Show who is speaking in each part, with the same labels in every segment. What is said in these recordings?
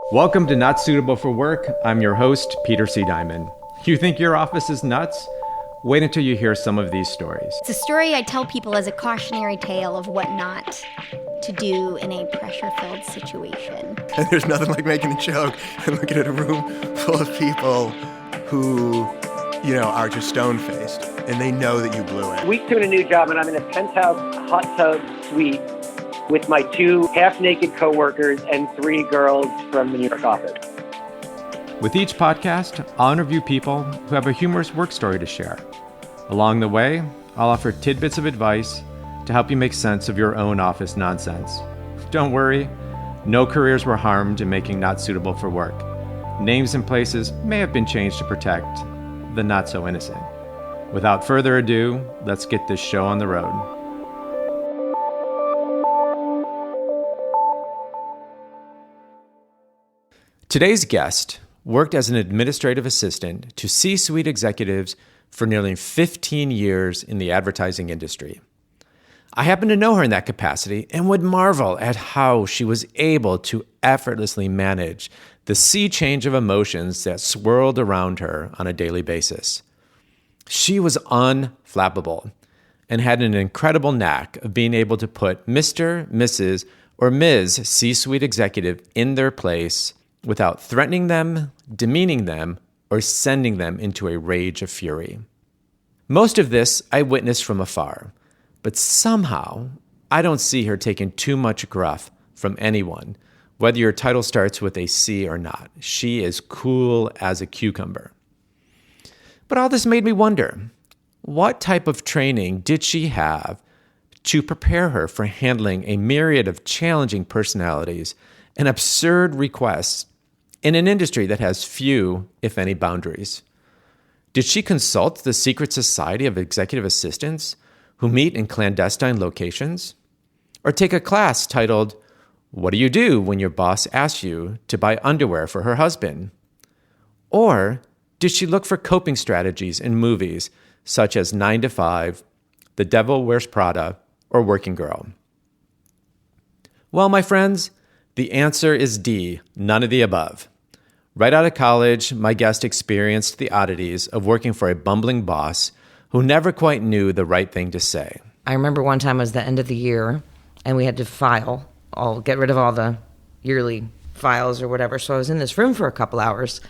Speaker 1: Welcome to Not Suitable for Work. I'm your host, Peter C. Diamond. You think your office is nuts? Wait until you hear some of these stories.
Speaker 2: It's a story I tell people as a cautionary tale of what not to do in a pressure-filled situation.
Speaker 3: And there's nothing like making a joke and looking at a room full of people who, are just stone-faced, and they know that you blew it.
Speaker 4: Week 2 in a new job, and I'm in a penthouse hot tub suite with my 2 half-naked coworkers and 3 girls from the New York office.
Speaker 1: With each podcast, I'll interview people who have a humorous work story to share. Along the way, I'll offer tidbits of advice to help you make sense of your own office nonsense. Don't worry, no careers were harmed in making Not Suitable for Work. Names and places may have been changed to protect the not-so-innocent. Without further ado, let's get this show on the road. Today's guest worked as an administrative assistant to C-suite executives for nearly 15 years in the advertising industry. I happen to know her in that capacity and would marvel at how she was able to effortlessly manage the sea change of emotions that swirled around her on a daily basis. She was unflappable and had an incredible knack of being able to put Mr., Mrs., or Ms. C-suite executive in their place without threatening them, demeaning them, or sending them into a rage of fury. Most of this I witnessed from afar, but somehow I don't see her taking too much gruff from anyone, whether your title starts with a C or not. She is cool as a cucumber. But all this made me wonder, what type of training did she have to prepare her for handling a myriad of challenging personalities and absurd requests in an industry that has few, if any, boundaries? Did she consult the secret society of executive assistants who meet in clandestine locations? Or take a class titled, "What do you do when your boss asks you to buy underwear for her husband?" Or did she look for coping strategies in movies such as 9 to 5, The Devil Wears Prada, or Working Girl? Well, my friends, the answer is D, none of the above. Right out of college, my guest experienced the oddities of working for a bumbling boss who never quite knew the right thing to say.
Speaker 5: I remember one time it was the end of the year, and we had to get rid of all the yearly files or whatever. So I was in this room for a couple hours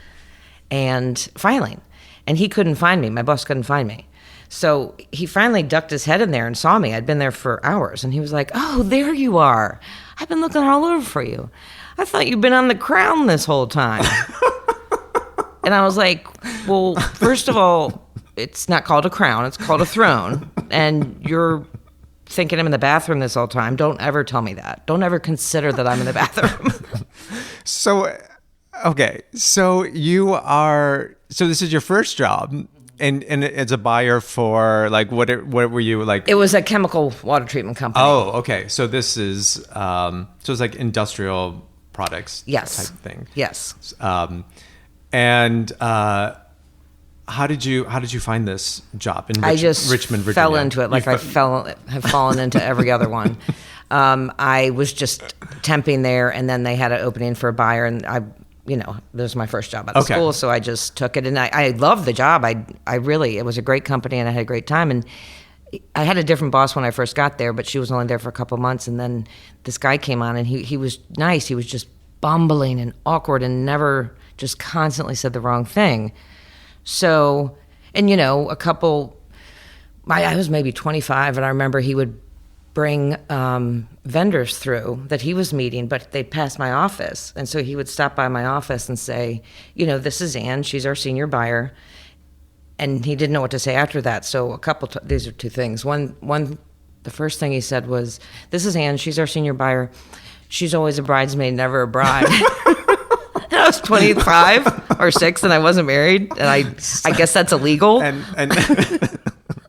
Speaker 5: and filing, and he couldn't find me. My boss couldn't find me. So he finally ducked his head in there and saw me. I'd been there for hours, and he was like, "Oh, there you are. I've been looking all over for you. I thought you'd been on the crown this whole time." And I was like, "Well, first of all, it's not called a crown. It's called a throne. And you're thinking I'm in the bathroom this whole time. Don't ever tell me that. Don't ever consider that I'm in the bathroom."
Speaker 1: So, okay. So this is your first job. And it's a buyer for, like, what were you, like?
Speaker 5: It was a chemical water treatment company.
Speaker 1: Oh, okay. So this is, so it's like industrial products
Speaker 5: Yes.
Speaker 1: type thing.
Speaker 5: Yes.
Speaker 1: And how did you find this job in Richmond, Virginia?
Speaker 5: Fell into it like have fallen into every other one. I was just temping there, and then they had an opening for a buyer, and this was my first job out of school, so I just took it, and I loved the job. It was a great company, and I had a great time. And I had a different boss when I first got there, but she was only there for a couple of months, and then this guy came on, and he was nice. He was just bumbling and awkward and never, just constantly said the wrong thing. So, and I was maybe 25, and I remember he would bring vendors through that he was meeting, but they'd pass my office. And so he would stop by my office and say, "This is Ann, she's our senior buyer." And he didn't know what to say after that. So these are two things. One, the first thing he said was, "This is Ann, she's our senior buyer. She's always a bridesmaid, never a bride." And I was 25 or 6, and I wasn't married, and I guess that's illegal.
Speaker 1: And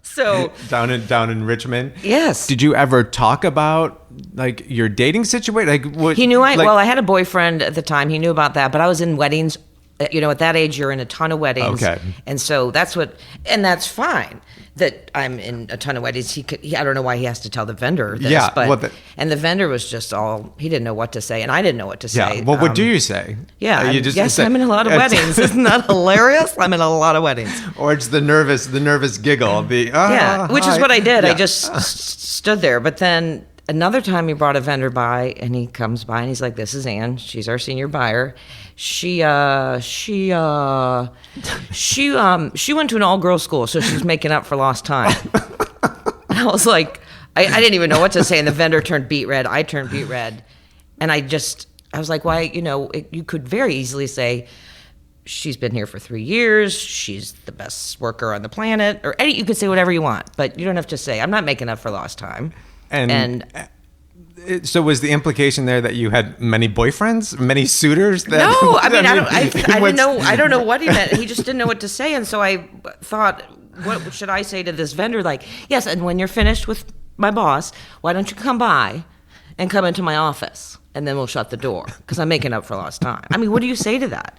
Speaker 5: So
Speaker 1: down in Richmond.
Speaker 5: Yes.
Speaker 1: Did you ever talk about, like, your dating situation? Like, what,
Speaker 5: he knew I had a boyfriend at the time. He knew about that, but I was in weddings At that age, you're in a ton of weddings.
Speaker 1: Okay.
Speaker 5: And so that's fine that I'm in a ton of weddings. I don't know why he has to tell the vendor this,
Speaker 1: Yeah,
Speaker 5: but, and the vendor was just he didn't know what to say, and I didn't know what to say.
Speaker 1: Yeah. Well, what do you say?
Speaker 5: Yeah.
Speaker 1: You just
Speaker 5: yes,
Speaker 1: say,
Speaker 5: I'm in a lot of weddings. Isn't that hilarious? I'm in a lot of weddings.
Speaker 1: Or it's the nervous giggle.
Speaker 5: Which is what I did.
Speaker 1: Yeah.
Speaker 5: I just stood there. But then another time he brought a vendor by, and he comes by and he's like, "This is Ann. She's our senior buyer. She went to an all-girls school, so she's making up for lost time." And I was like, I didn't even know what to say, and the vendor turned beet red. I turned beet red, and I was like, why? You could very easily say, she's been here for 3 years. She's the best worker on the planet, or you could say whatever you want, but you don't have to say, I'm not making up for lost time. And
Speaker 1: so was the implication there that you had many boyfriends, many suitors?
Speaker 5: No, I don't know what he meant. He just didn't know what to say. And so I thought, what should I say to this vendor? Like, yes, and when you're finished with my boss, why don't you come by and come into my office? And then we'll shut the door because I'm making up for lost time. I mean, what do you say to that?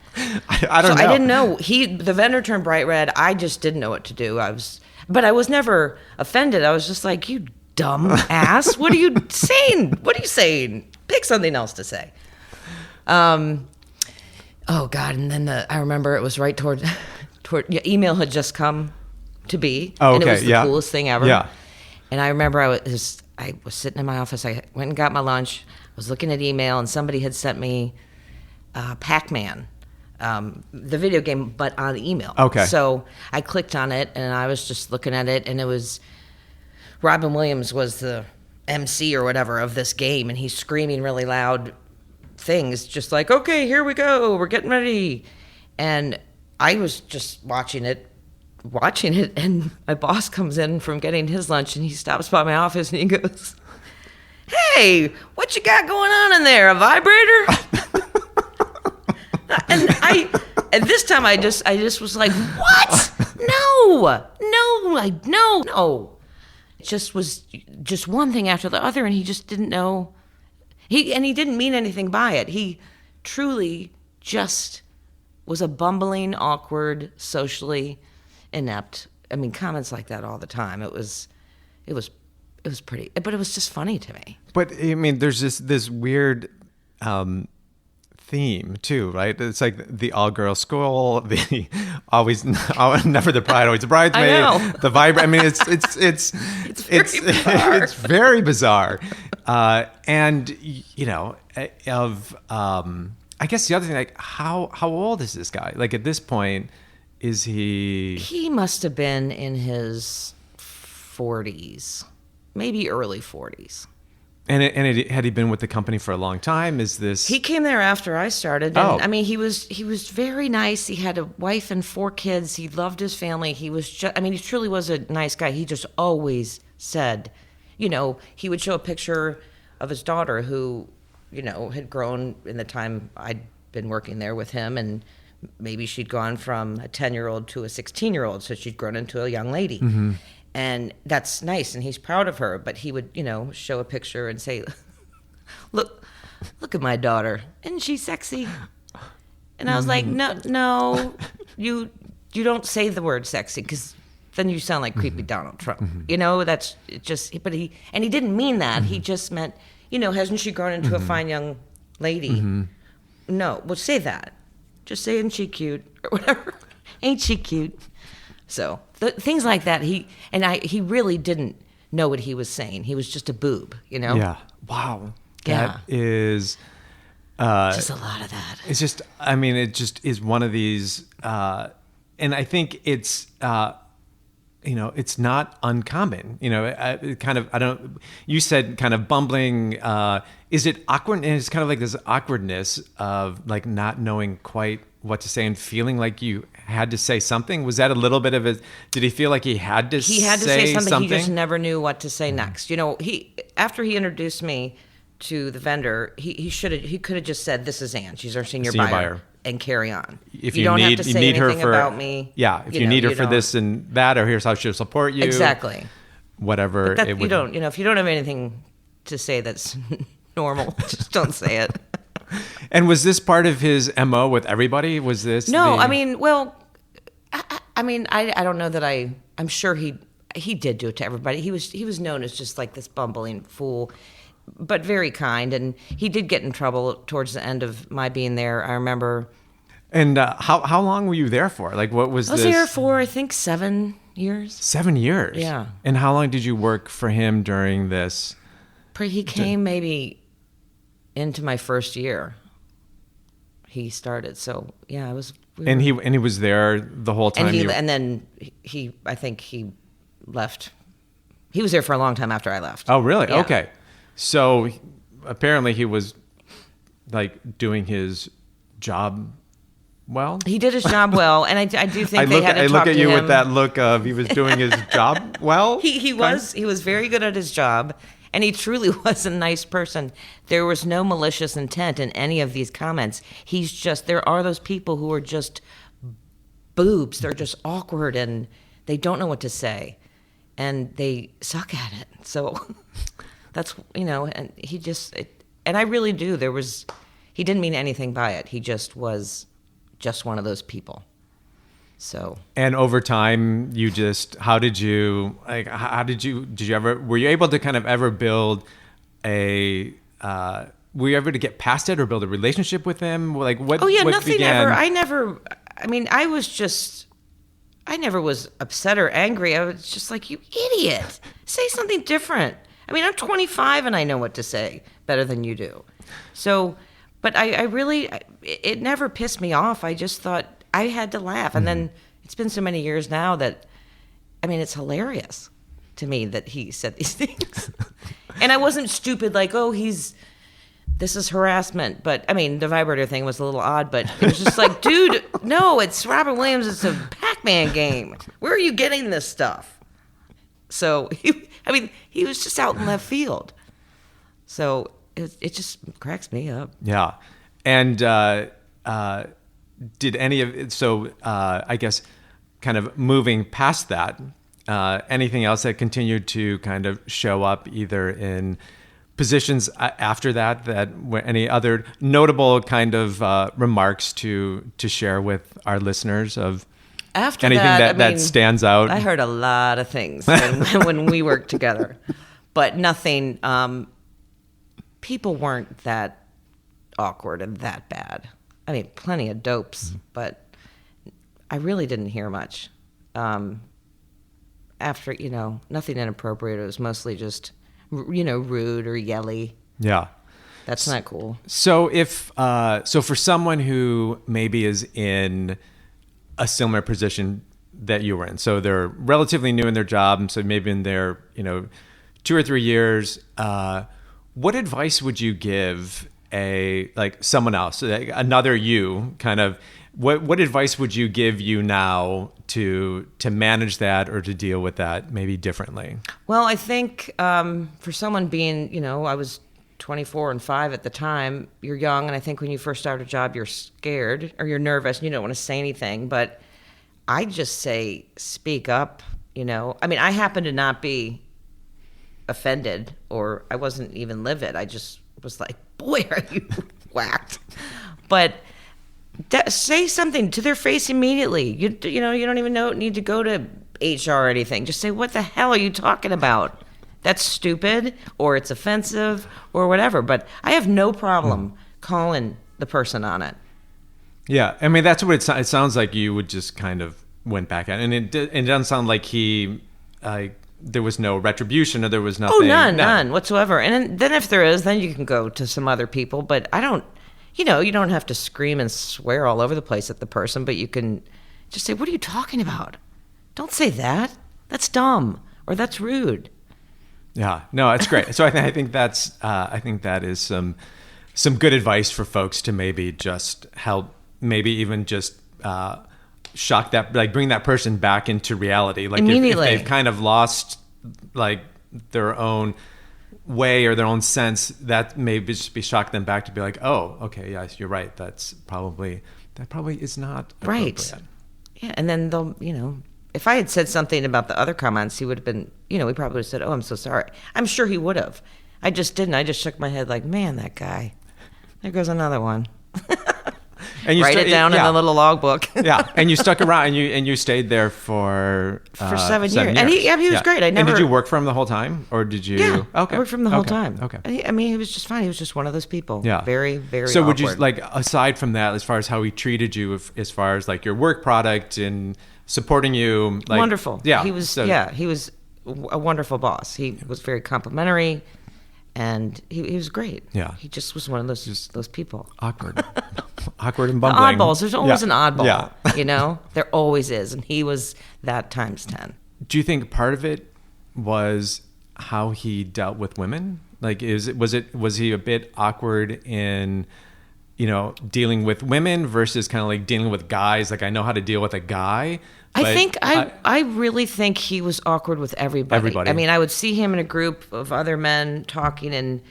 Speaker 1: I don't know.
Speaker 5: I didn't know. The vendor turned bright red. I just didn't know what to do. But I was never offended. I was just like, you dumb ass. What are you saying? What are you saying? Pick something else to say. Oh God. And then I remember it was right toward email had just come to be.
Speaker 1: Oh, okay.
Speaker 5: And it was the coolest thing ever.
Speaker 1: Yeah.
Speaker 5: And I remember I was sitting in my office. I went and got my lunch. I was looking at email, and somebody had sent me Pac-Man, the video game, but on email.
Speaker 1: Okay.
Speaker 5: So I clicked on it, and I was just looking at it, and it was Robin Williams was the MC or whatever of this game, and he's screaming really loud things, just like, okay, here we go, we're getting ready. And I was just watching it, and my boss comes in from getting his lunch, and he stops by my office, and he goes, "Hey, what you got going on in there? A vibrator?" and this time I just was like, "What? No. It just was just one thing after the other, and he just didn't know. He didn't mean anything by it. He truly just was a bumbling, awkward, socially inept. I mean, comments like that all the time. It was pretty, but it was just funny to me.
Speaker 1: But I mean, there's this weird theme too, right? It's like the all-girl school, the never the bride, always the bridesmaid.
Speaker 5: I know.
Speaker 1: The vibrant. I mean, it's
Speaker 5: bizarre.
Speaker 1: it's very bizarre. And I guess the other thing, like how old is this guy? Like at this point, is he?
Speaker 5: He must have been in his 40s. Maybe early 40s.
Speaker 1: And had he been with the company for a long time? Is this?
Speaker 5: He came there after I started. And, I mean, he was very nice. He had a wife and 4 kids. He loved his family. He truly was a nice guy. He just always said, he would show a picture of his daughter who, had grown in the time I'd been working there with him, and maybe she'd gone from a 10-year-old to a 16-year-old, so she'd grown into a young lady. Mm-hmm. And that's nice, and he's proud of her. But he would, show a picture and say, look at my daughter. Isn't she sexy? And I was like, no, you don't say the word sexy, because then you sound like creepy Donald Trump. Mm-hmm. That's just, but he didn't mean that. Mm-hmm. He just meant, hasn't she grown into a fine young lady? Mm-hmm. No, well, say that. Just say, isn't she cute? Or whatever. Ain't she cute? So things like that, he really didn't know what he was saying. He was just a boob,
Speaker 1: Yeah. Wow.
Speaker 5: Yeah.
Speaker 1: That is
Speaker 5: just a lot of that.
Speaker 1: It's just, it just is one of these, and I think it's, it's not uncommon. You said kind of bumbling. Is it awkward? And it's kind of like this awkwardness of like not knowing quite what to say and feeling like you had to say something. Was that a little bit of a? Did he feel like he had to?
Speaker 5: He had to say something. He just never knew what to say next. After he introduced me to the vendor, he could have just said, "This is Ann. She's our senior buyer," and carry on.
Speaker 1: If
Speaker 5: you don't have to say anything about me.
Speaker 1: Yeah, if you need her for this and that, or here's how she'll support you.
Speaker 5: Exactly.
Speaker 1: Whatever.
Speaker 5: If you don't have anything to say that's normal, just don't say it.
Speaker 1: And was this part of his MO with everybody? Was this
Speaker 5: No,
Speaker 1: the-
Speaker 5: I mean, well, I don't know that I'm sure he did do it to everybody. He was known as just like this bumbling fool, but very kind. And he did get in trouble towards the end of my being there. I remember.
Speaker 1: And how long were you there for? Like, what was
Speaker 5: I was
Speaker 1: this?
Speaker 5: there for, I think, 7 years.
Speaker 1: 7 years?
Speaker 5: Yeah.
Speaker 1: And how long did you work for him during this?
Speaker 5: He came maybe into my first year. He started. So, yeah, I was.
Speaker 1: And he was there the whole time?
Speaker 5: And then I think he left. He was there for a long time after I left.
Speaker 1: Oh, really?
Speaker 5: Yeah.
Speaker 1: Okay. So apparently he was like doing his job well.
Speaker 5: He did his job well, and I do think they had to
Speaker 1: I
Speaker 5: talk
Speaker 1: look at
Speaker 5: to
Speaker 1: you
Speaker 5: him.
Speaker 1: with that look of he was doing his job well.
Speaker 5: He was very good at his job, and he truly was a nice person. There was no malicious intent in any of these comments. There are those people who are just boobs. They're just awkward, and they don't know what to say, and they suck at it. So that's, and and I really do. He didn't mean anything by it. He just was just one of those people. So. And
Speaker 1: over time, were you able to kind of ever build were you ever to get past it or build a relationship with him? Like what?
Speaker 5: Oh yeah,
Speaker 1: what
Speaker 5: nothing
Speaker 1: began?
Speaker 5: ever. I never was upset or angry. I was just like, you idiot. Say something different. I mean, I'm 25 and I know what to say better than you do. So, but it never pissed me off. I just thought I had to laugh. And then it's been so many years now that, it's hilarious to me that he said these things. And I wasn't stupid like, this is harassment. But, the vibrator thing was a little odd, but it was just like, dude, no, it's Robert Williams. It's a Pac-Man game. Where are you getting this stuff? So, he was just out in left field. So it just cracks me up.
Speaker 1: Yeah. And did any of it, I guess kind of moving past that, anything else that continued to kind of show up either in positions after that were any other notable kind of remarks to share with our listeners of
Speaker 5: after
Speaker 1: anything that stands out?
Speaker 5: I heard a lot of things when we worked together, but nothing. People weren't that awkward and that bad. Plenty of dopes, but I really didn't hear much. After, nothing inappropriate. It was mostly just, rude or yelly.
Speaker 1: Yeah.
Speaker 5: That's not cool.
Speaker 1: So for someone who maybe is in a similar position that you were in, so they're relatively new in their job, and so maybe in their, 2 or 3 years, what advice would you give someone else, another you, kind of, what advice would you give you now to manage that or to deal with that maybe differently? Well,
Speaker 5: I think for someone being, I was 24 and 5 at the time, you're young, and I think when you first start a job, you're scared or you're nervous and you don't want to say anything, but I just say speak up, I happen to not be offended, or I wasn't even livid. I just was like, boy, are you whacked. But say something to their face immediately. You don't even need to go to HR or anything. Just say, what the hell are you talking about? That's stupid, or it's offensive, or whatever. But I have no problem calling the person on it.
Speaker 1: Yeah, that's what it sounds like. You would just kind of went back at it. And it doesn't sound like there was no retribution, or there was nothing.
Speaker 5: Oh, none whatsoever. And then if there is, then you can go to some other people. But I don't, you don't have to scream and swear all over the place at the person, but you can just say, what are you talking about? Don't say that. That's dumb, or that's rude.
Speaker 1: Yeah, no, it's great. So I think that is some good advice for folks to maybe just help, maybe even just shock that, bring that person back into reality.
Speaker 5: Immediately.
Speaker 1: If they've kind of lost their own way or their own sense, that maybe just be shock them back to be like, oh, okay, yes, you're right. That probably is not appropriate.
Speaker 5: Right. Yeah, and then they'll, if I had said something about the other comments, he would have been, we probably would have said, oh, I'm so sorry. I'm sure he would have. I just didn't. I just shook my head like, man, that guy. There goes another one.
Speaker 1: And you
Speaker 5: Write it down in the little logbook.
Speaker 1: Yeah, and you stuck around, and you stayed there for
Speaker 5: 7 years. And he was great.
Speaker 1: And did you work for him the whole time, or did you?
Speaker 5: Yeah,
Speaker 1: Okay.
Speaker 5: I worked for him the whole time.
Speaker 1: Okay.
Speaker 5: I mean, he was just fine. He was just one of those people.
Speaker 1: Yeah.
Speaker 5: Very, very.
Speaker 1: So would you
Speaker 5: awkward.
Speaker 1: like, aside from that, as far as how he treated you, as far as like your work product and supporting you, like
Speaker 5: wonderful?
Speaker 1: Yeah,
Speaker 5: he was. He was a wonderful boss. He was very complimentary. And he was great.
Speaker 1: Yeah.
Speaker 5: He just was one of those people.
Speaker 1: Awkward. Awkward and
Speaker 5: The
Speaker 1: bumbling.
Speaker 5: oddballs. There's always an oddball.
Speaker 1: Yeah.
Speaker 5: You know? There always is. And he was that times 10.
Speaker 1: Do you think part of it was how he dealt with women? Like, was he a bit awkward in, dealing with women versus kind of like dealing with guys? Like, I know how to deal with a guy.
Speaker 5: I really think he was awkward with everybody. I mean, I would see him in a group of other men talking, and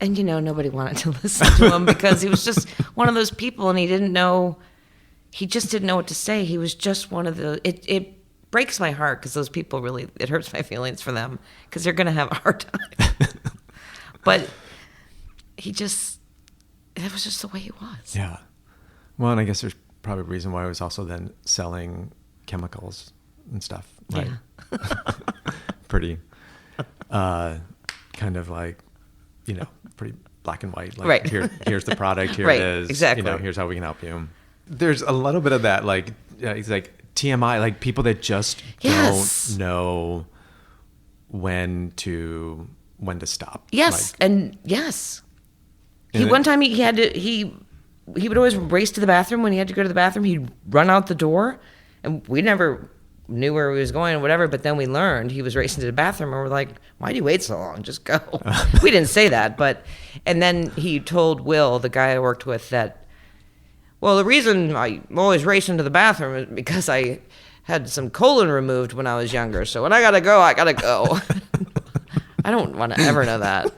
Speaker 5: nobody wanted to listen to him because he was just one of those people, and he just didn't know what to say. He was just one of the. It breaks my heart because those people really, it hurts my feelings for them because they're going to have a hard time. But that was just the way he was.
Speaker 1: Yeah. Well, and I guess there's probably a reason why I was also then selling chemicals and stuff, right? Yeah. Pretty, kind of like, pretty black and white. Like,
Speaker 5: right.
Speaker 1: Here's the product. Here
Speaker 5: right.
Speaker 1: it is.
Speaker 5: Exactly.
Speaker 1: Here's how we can help you. There's a little bit of that, like, it's like TMI, like people that just don't know when to stop.
Speaker 5: Yes,
Speaker 1: like,
Speaker 5: and yes. One time he would always race to the bathroom. When he had to go to the bathroom, he'd run out the door, and we never knew where he was going or whatever, but then we learned he was racing to the bathroom, and we're like, why do you wait so long? Just go. We didn't say that, and then he told Will, the guy I worked with, that, well, the reason I'm always racing to the bathroom is because I had some colon removed when I was younger, so when I gotta go, I gotta go. I don't want to ever know that.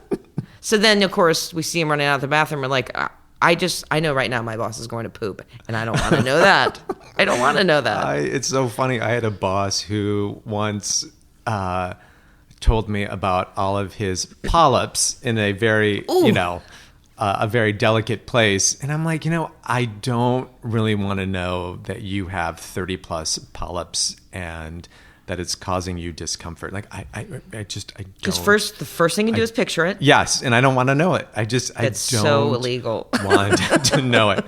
Speaker 5: So then, of course, we see him running out of the bathroom, we're like, I know right now my boss is going to poop, and I don't want to know that. I don't want to know that.
Speaker 1: It's so funny. I had a boss who once told me about all of his polyps in a very, a very delicate place. And I'm like, I don't really want to know that you have 30 plus polyps and that it's causing you discomfort. Like, I don't.
Speaker 5: Because the first thing you do is picture it.
Speaker 1: Yes, and I don't want to know it.
Speaker 5: It's
Speaker 1: don't
Speaker 5: so illegal.
Speaker 1: Want to know it.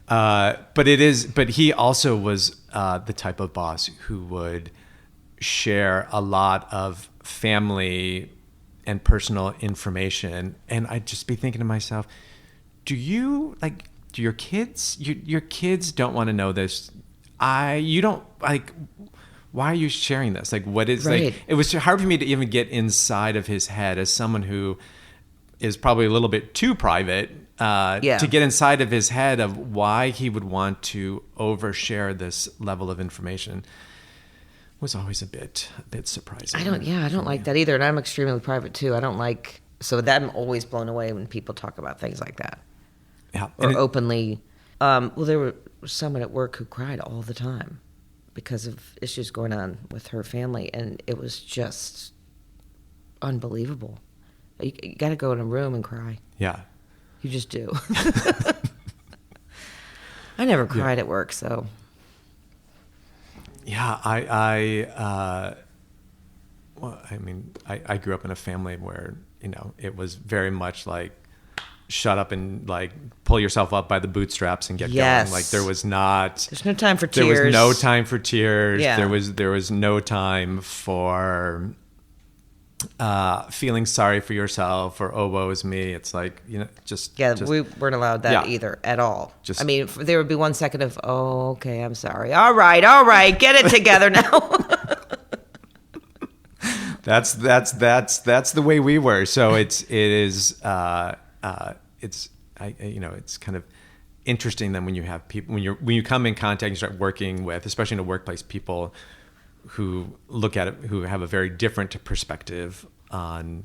Speaker 1: But he also was the type of boss who would share a lot of family and personal information. And I'd just be thinking to myself, do your kids, your kids don't want to know this. You don't like, why are you sharing this? Like, what is
Speaker 5: right.
Speaker 1: like, it was hard for me to even get inside of his head as someone who is probably a little bit too private to get inside of his head of why he would want to overshare this level of information. Was always a bit surprising.
Speaker 5: I don't like that either. And I'm extremely private too. So that I'm always blown away when people talk about things like that.
Speaker 1: Yeah.
Speaker 5: Or openly. Well, there was someone at work who cried all the time because of issues going on with her family. And it was just unbelievable. You got to go in a room and cry.
Speaker 1: Yeah.
Speaker 5: You just do. I never cried at work, so.
Speaker 1: Yeah, I grew up in a family where, it was very much like, shut up and like pull yourself up by the bootstraps and get going. Like there's no time for tears. There was no time for tears.
Speaker 5: Yeah.
Speaker 1: There was no time for feeling sorry for yourself or, oh, woe is me. It's like,
Speaker 5: we weren't allowed that either at all. There would be 1 second of, oh, okay, I'm sorry. All right, get it together now.
Speaker 1: That's the way we were. So it's kind of interesting then when you have people, when you come in contact and start working with, especially in a workplace, people who look at it, who have a very different perspective on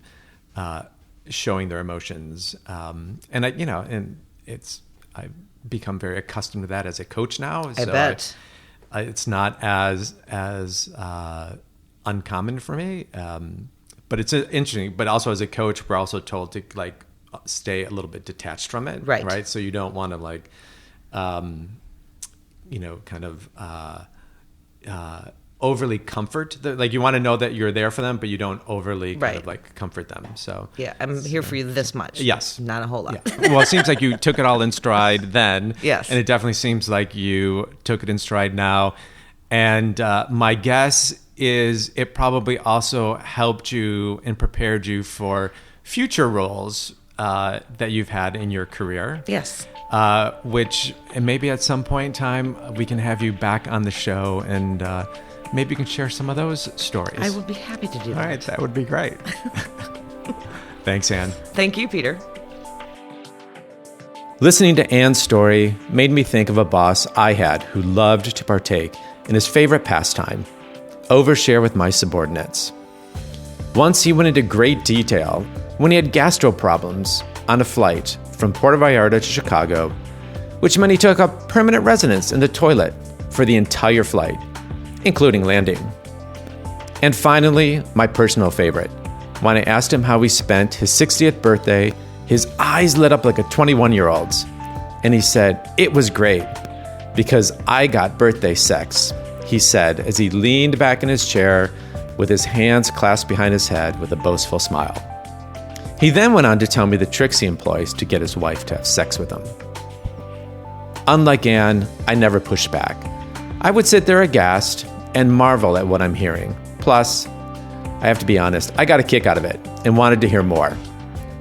Speaker 1: showing their emotions. I've become very accustomed to that as a coach now.
Speaker 5: I bet.
Speaker 1: It's not as uncommon for me. But it's interesting. But also as a coach, we're also told to like stay a little bit detached from it.
Speaker 5: Right.
Speaker 1: Right. So you don't want to like, kind of overly comfort. Like you want to know that you're there for them, but you don't overly kind of like comfort them. So
Speaker 5: yeah, I'm here for you this much.
Speaker 1: Yes.
Speaker 5: Not a whole lot.
Speaker 1: Yeah. Well, it seems like you took it all in stride then.
Speaker 5: Yes.
Speaker 1: And it definitely seems like you took it in stride now. And my guess is it probably also helped you and prepared you for future roles that you've had in your career.
Speaker 5: Yes.
Speaker 1: Which and maybe at some point in time we can have you back on the show and maybe you can share some of those stories.
Speaker 5: I would be happy to do that.
Speaker 1: All right, that would be great. Thanks, Anne.
Speaker 5: Thank you, Peter.
Speaker 1: Listening to Anne's story made me think of a boss I had who loved to partake in his favorite pastime, overshare with my subordinates. Once he went into great detail when he had gastro problems on a flight from Puerto Vallarta to Chicago, which meant he took up permanent residence in the toilet for the entire flight, including landing. And finally, my personal favorite. When I asked him how he spent his 60th birthday, his eyes lit up like a 21-year-old's. And he said, "It was great because I got birthday sex," he said as he leaned back in his chair with his hands clasped behind his head with a boastful smile. He then went on to tell me the tricks he employs to get his wife to have sex with him. Unlike Anne, I never pushed back. I would sit there aghast and marvel at what I'm hearing. Plus, I have to be honest, I got a kick out of it and wanted to hear more.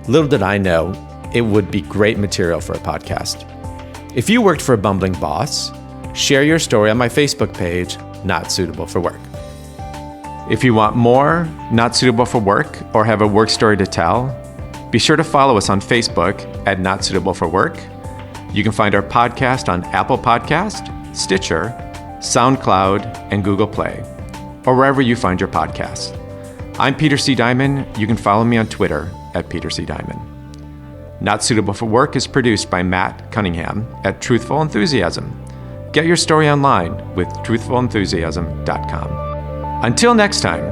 Speaker 1: Little did I know, it would be great material for a podcast. If you worked for a bumbling boss, share your story on my Facebook page, Not Suitable for Work. If you want more Not Suitable for Work or have a work story to tell, be sure to follow us on Facebook at Not Suitable for Work. You can find our podcast on Apple Podcast, Stitcher, SoundCloud, and Google Play, or wherever you find your podcasts. I'm Peter C. Diamond. You can follow me on Twitter at Peter C. Diamond. Not Suitable for Work is produced by Matt Cunningham at Truthful Enthusiasm. Get your story online with truthfulenthusiasm.com. Until next time,